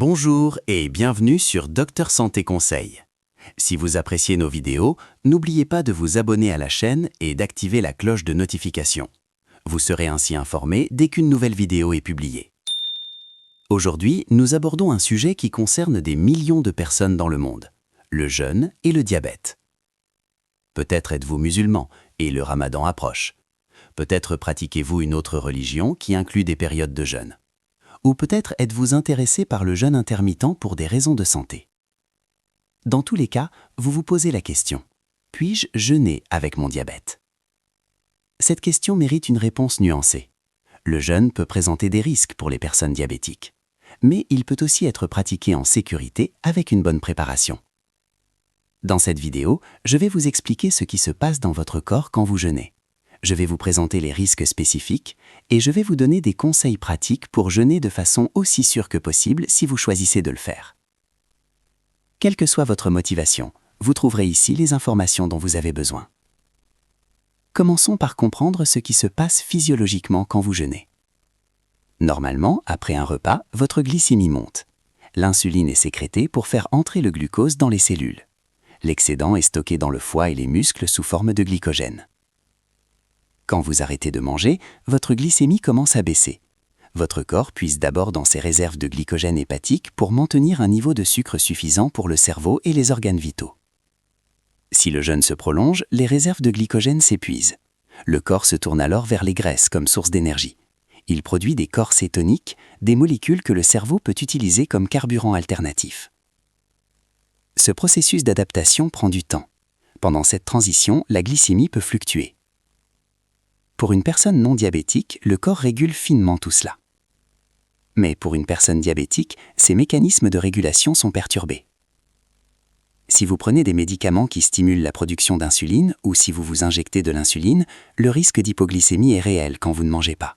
Bonjour et bienvenue sur Docteur Santé Conseil. Si vous appréciez nos vidéos, n'oubliez pas de vous abonner à la chaîne et d'activer la cloche de notification. Vous serez ainsi informé dès qu'une nouvelle vidéo est publiée. Aujourd'hui, nous abordons un sujet qui concerne des millions de personnes dans le monde, le jeûne et le diabète. Peut-être êtes-vous musulman et le ramadan approche. Peut-être pratiquez-vous une autre religion qui inclut des périodes de jeûne. Ou peut-être êtes-vous intéressé par le jeûne intermittent pour des raisons de santé. Dans tous les cas, vous vous posez la question « Puis-je jeûner avec mon diabète ?» Cette question mérite une réponse nuancée. Le jeûne peut présenter des risques pour les personnes diabétiques, mais il peut aussi être pratiqué en sécurité avec une bonne préparation. Dans cette vidéo, je vais vous expliquer ce qui se passe dans votre corps quand vous jeûnez. Je vais vous présenter les risques spécifiques et je vais vous donner des conseils pratiques pour jeûner de façon aussi sûre que possible si vous choisissez de le faire. Quelle que soit votre motivation, vous trouverez ici les informations dont vous avez besoin. Commençons par comprendre ce qui se passe physiologiquement quand vous jeûnez. Normalement, après un repas, votre glycémie monte. L'insuline est sécrétée pour faire entrer le glucose dans les cellules. L'excédent est stocké dans le foie et les muscles sous forme de glycogène. Quand vous arrêtez de manger, votre glycémie commence à baisser. Votre corps puise d'abord dans ses réserves de glycogène hépatique pour maintenir un niveau de sucre suffisant pour le cerveau et les organes vitaux. Si le jeûne se prolonge, les réserves de glycogène s'épuisent. Le corps se tourne alors vers les graisses comme source d'énergie. Il produit des corps cétoniques, des molécules que le cerveau peut utiliser comme carburant alternatif. Ce processus d'adaptation prend du temps. Pendant cette transition, la glycémie peut fluctuer. Pour une personne non diabétique, le corps régule finement tout cela. Mais pour une personne diabétique, ces mécanismes de régulation sont perturbés. Si vous prenez des médicaments qui stimulent la production d'insuline ou si vous vous injectez de l'insuline, le risque d'hypoglycémie est réel quand vous ne mangez pas.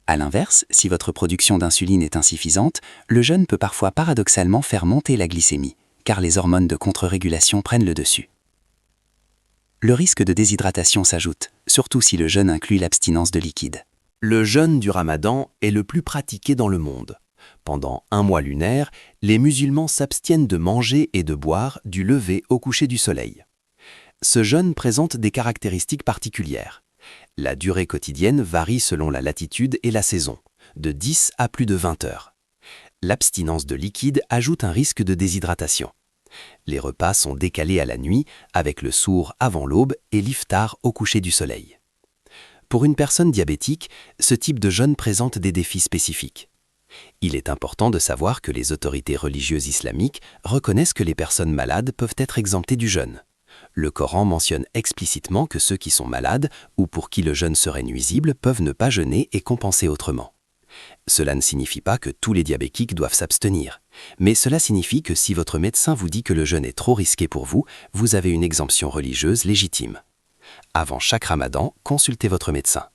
A l'inverse, si votre production d'insuline est insuffisante, le jeûne peut parfois paradoxalement faire monter la glycémie, car les hormones de contre-régulation prennent le dessus. Le risque de déshydratation s'ajoute, surtout si le jeûne inclut l'abstinence de liquide. Le jeûne du Ramadan est le plus pratiqué dans le monde. Pendant un mois lunaire, les musulmans s'abstiennent de manger et de boire du lever au coucher du soleil. Ce jeûne présente des caractéristiques particulières. La durée quotidienne varie selon la latitude et la saison, de 10 à plus de 20 heures. L'abstinence de liquide ajoute un risque de déshydratation. Les repas sont décalés à la nuit, avec le sour avant l'aube et l'iftar au coucher du soleil. Pour une personne diabétique, ce type de jeûne présente des défis spécifiques. Il est important de savoir que les autorités religieuses islamiques reconnaissent que les personnes malades peuvent être exemptées du jeûne. Le Coran mentionne explicitement que ceux qui sont malades ou pour qui le jeûne serait nuisible peuvent ne pas jeûner et compenser autrement. Cela ne signifie pas que tous les diabétiques doivent s'abstenir, mais cela signifie que si votre médecin vous dit que le jeûne est trop risqué pour vous, vous avez une exemption religieuse légitime. Avant chaque ramadan, consultez votre médecin.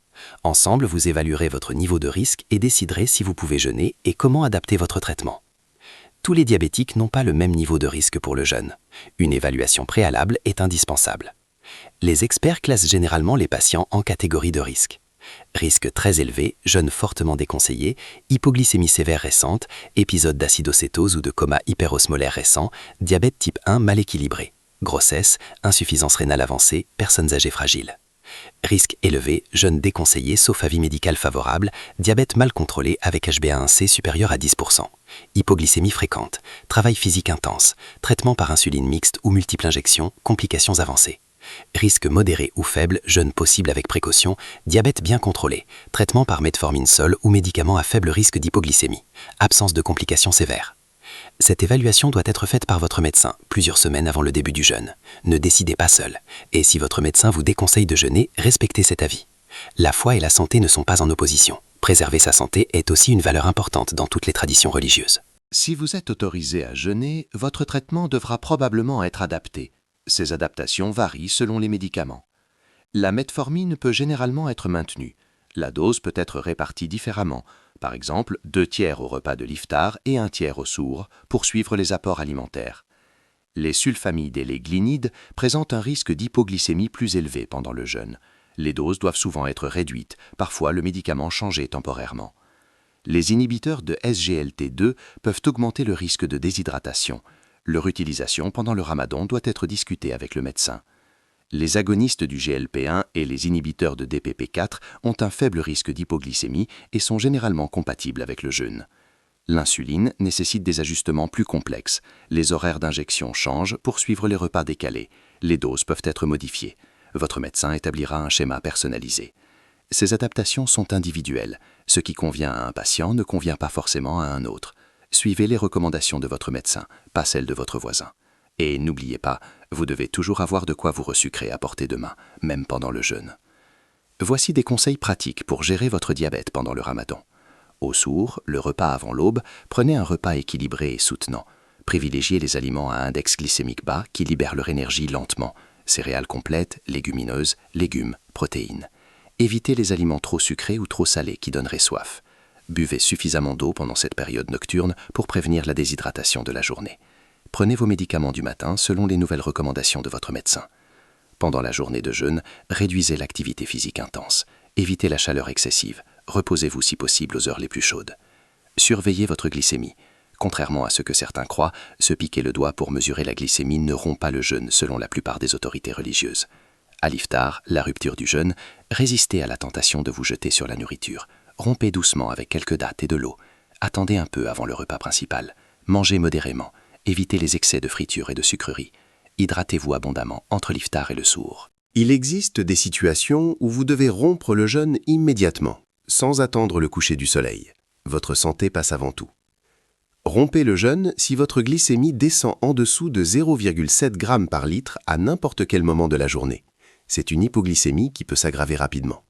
Ensemble, vous évaluerez votre niveau de risque et déciderez si vous pouvez jeûner et comment adapter votre traitement. Tous les diabétiques n'ont pas le même niveau de risque pour le jeûne. Une évaluation préalable est indispensable. Les experts classent généralement les patients en catégories de risque. Risque très élevé, jeûne fortement déconseillé, hypoglycémie sévère récente, épisode d'acidocétose ou de coma hyperosmolaire récent, diabète type 1 mal équilibré, grossesse, insuffisance rénale avancée, personnes âgées fragiles. Risque élevé, jeûne déconseillé sauf avis médical favorable, diabète mal contrôlé avec HbA1c supérieur à 10%, hypoglycémie fréquente, travail physique intense, traitement par insuline mixte ou multiple injection, complications avancées. Risque modéré ou faible, jeûne possible avec précaution, diabète bien contrôlé, traitement par metformine seul ou médicament à faible risque d'hypoglycémie, absence de complications sévères. Cette évaluation doit être faite par votre médecin plusieurs semaines avant le début du jeûne. Ne décidez pas seul. Et si votre médecin vous déconseille de jeûner, respectez cet avis. La foi et la santé ne sont pas en opposition. Préserver sa santé est aussi une valeur importante dans toutes les traditions religieuses. Si vous êtes autorisé à jeûner, votre traitement devra probablement être adapté. Ces adaptations varient selon les médicaments. La metformine peut généralement être maintenue. La dose peut être répartie différemment, par exemple 2/3 au repas de l'iftar et 1/3 au sour, pour suivre les apports alimentaires. Les sulfamides et les glinides présentent un risque d'hypoglycémie plus élevé pendant le jeûne. Les doses doivent souvent être réduites, parfois le médicament changé temporairement. Les inhibiteurs de SGLT2 peuvent augmenter le risque de déshydratation. Leur utilisation pendant le ramadan doit être discutée avec le médecin. Les agonistes du GLP-1 et les inhibiteurs de DPP-4 ont un faible risque d'hypoglycémie et sont généralement compatibles avec le jeûne. L'insuline nécessite des ajustements plus complexes. Les horaires d'injection changent pour suivre les repas décalés. Les doses peuvent être modifiées. Votre médecin établira un schéma personnalisé. Ces adaptations sont individuelles. Ce qui convient à un patient ne convient pas forcément à un autre. Suivez les recommandations de votre médecin, pas celles de votre voisin. Et n'oubliez pas, vous devez toujours avoir de quoi vous resucrer à portée de main, même pendant le jeûne. Voici des conseils pratiques pour gérer votre diabète pendant le ramadan. Au sourd, le repas avant l'aube, prenez un repas équilibré et soutenant. Privilégiez les aliments à index glycémique bas qui libèrent leur énergie lentement. Céréales complètes, légumineuses, légumes, protéines. Évitez les aliments trop sucrés ou trop salés qui donneraient soif. Buvez suffisamment d'eau pendant cette période nocturne pour prévenir la déshydratation de la journée. Prenez vos médicaments du matin selon les nouvelles recommandations de votre médecin. Pendant la journée de jeûne, réduisez l'activité physique intense. Évitez la chaleur excessive. Reposez-vous si possible aux heures les plus chaudes. Surveillez votre glycémie. Contrairement à ce que certains croient, se piquer le doigt pour mesurer la glycémie ne rompt pas le jeûne selon la plupart des autorités religieuses. À l'iftar, la rupture du jeûne, résistez à la tentation de vous jeter sur la nourriture. Rompez doucement avec quelques dattes et de l'eau. Attendez un peu avant le repas principal. Mangez modérément. Évitez les excès de friture et de sucreries. Hydratez-vous abondamment entre l'iftar et le sourd. Il existe des situations où vous devez rompre le jeûne immédiatement, sans attendre le coucher du soleil. Votre santé passe avant tout. Rompez le jeûne si votre glycémie descend en dessous de 0,7 g par litre à n'importe quel moment de la journée. C'est une hypoglycémie qui peut s'aggraver rapidement.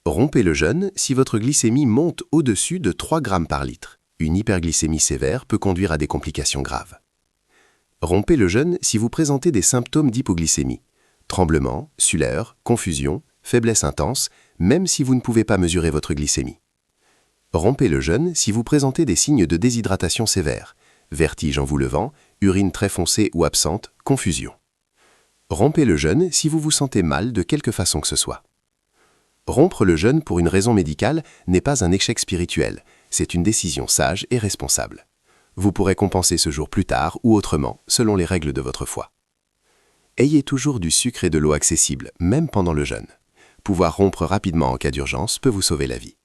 Rompez le jeûne si votre glycémie monte au-dessus de 3 g par litre. Une hyperglycémie sévère peut conduire à des complications graves. Rompez le jeûne si vous présentez des symptômes d'hypoglycémie. Tremblements, sueur, confusion, faiblesse intense, même si vous ne pouvez pas mesurer votre glycémie. Rompez le jeûne si vous présentez des signes de déshydratation sévère, vertige en vous levant, urine très foncée ou absente, confusion. Rompez le jeûne si vous vous sentez mal de quelque façon que ce soit. Rompre le jeûne pour une raison médicale n'est pas un échec spirituel, c'est une décision sage et responsable. Vous pourrez compenser ce jour plus tard ou autrement, selon les règles de votre foi. Ayez toujours du sucre et de l'eau accessibles, même pendant le jeûne. Pouvoir rompre rapidement en cas d'urgence peut vous sauver la vie.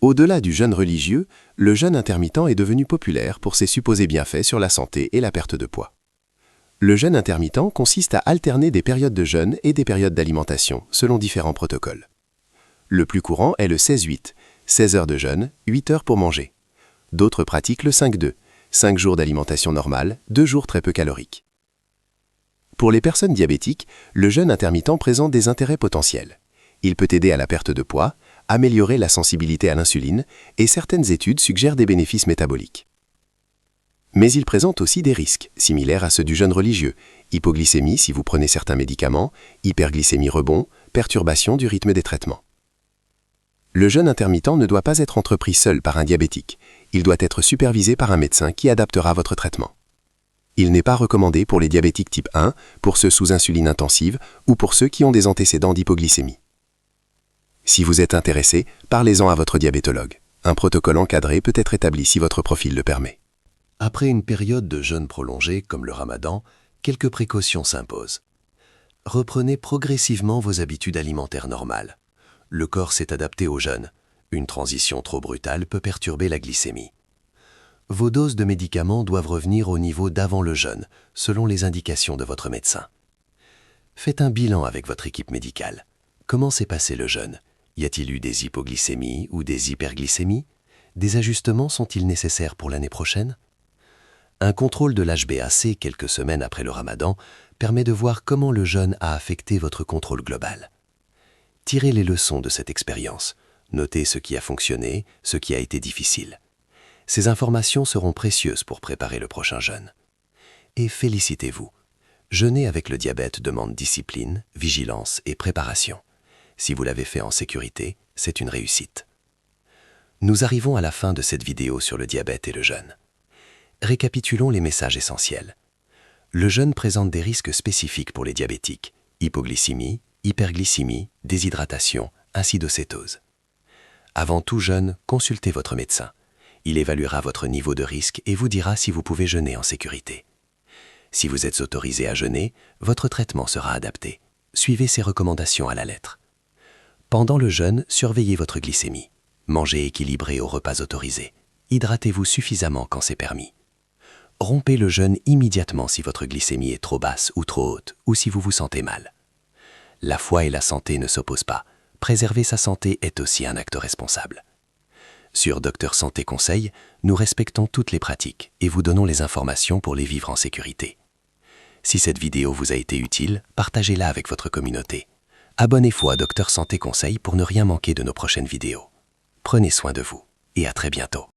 Au-delà du jeûne religieux, le jeûne intermittent est devenu populaire pour ses supposés bienfaits sur la santé et la perte de poids. Le jeûne intermittent consiste à alterner des périodes de jeûne et des périodes d'alimentation, selon différents protocoles. Le plus courant est le 16-8, 16 heures de jeûne, 8 heures pour manger. D'autres pratiquent le 5-2, 5 jours d'alimentation normale, 2 jours très peu caloriques. Pour les personnes diabétiques, le jeûne intermittent présente des intérêts potentiels. Il peut aider à la perte de poids, améliorer la sensibilité à l'insuline et certaines études suggèrent des bénéfices métaboliques. Mais il présente aussi des risques, similaires à ceux du jeûne religieux, hypoglycémie si vous prenez certains médicaments, hyperglycémie rebond, perturbation du rythme des traitements. Le jeûne intermittent ne doit pas être entrepris seul par un diabétique, il doit être supervisé par un médecin qui adaptera votre traitement. Il n'est pas recommandé pour les diabétiques type 1, pour ceux sous insuline intensive ou pour ceux qui ont des antécédents d'hypoglycémie. Si vous êtes intéressé, parlez-en à votre diabétologue. Un protocole encadré peut être établi si votre profil le permet. Après une période de jeûne prolongé, comme le ramadan, quelques précautions s'imposent. Reprenez progressivement vos habitudes alimentaires normales. Le corps s'est adapté au jeûne. Une transition trop brutale peut perturber la glycémie. Vos doses de médicaments doivent revenir au niveau d'avant le jeûne, selon les indications de votre médecin. Faites un bilan avec votre équipe médicale. Comment s'est passé le jeûne? Y a-t-il eu des hypoglycémies ou des hyperglycémies? Des ajustements sont-ils nécessaires pour l'année prochaine? Un contrôle de l'HbA1c quelques semaines après le ramadan permet de voir comment le jeûne a affecté votre contrôle global. Tirez les leçons de cette expérience. Notez ce qui a fonctionné, ce qui a été difficile. Ces informations seront précieuses pour préparer le prochain jeûne. Et félicitez-vous. Jeûner avec le diabète demande discipline, vigilance et préparation. Si vous l'avez fait en sécurité, c'est une réussite. Nous arrivons à la fin de cette vidéo sur le diabète et le jeûne. Récapitulons les messages essentiels. Le jeûne présente des risques spécifiques pour les diabétiques, hypoglycémie, hyperglycémie, déshydratation, acidocétose. Avant tout jeûne, consultez votre médecin. Il évaluera votre niveau de risque et vous dira si vous pouvez jeûner en sécurité. Si vous êtes autorisé à jeûner, votre traitement sera adapté. Suivez ces recommandations à la lettre. Pendant le jeûne, surveillez votre glycémie. Mangez équilibré aux repas autorisés. Hydratez-vous suffisamment quand c'est permis. Rompez le jeûne immédiatement si votre glycémie est trop basse ou trop haute, ou si vous vous sentez mal. La foi et la santé ne s'opposent pas. Préserver sa santé est aussi un acte responsable. Sur Docteur Santé Conseil, nous respectons toutes les pratiques et vous donnons les informations pour les vivre en sécurité. Si cette vidéo vous a été utile, partagez-la avec votre communauté. Abonnez-vous à Docteur Santé Conseil pour ne rien manquer de nos prochaines vidéos. Prenez soin de vous et à très bientôt.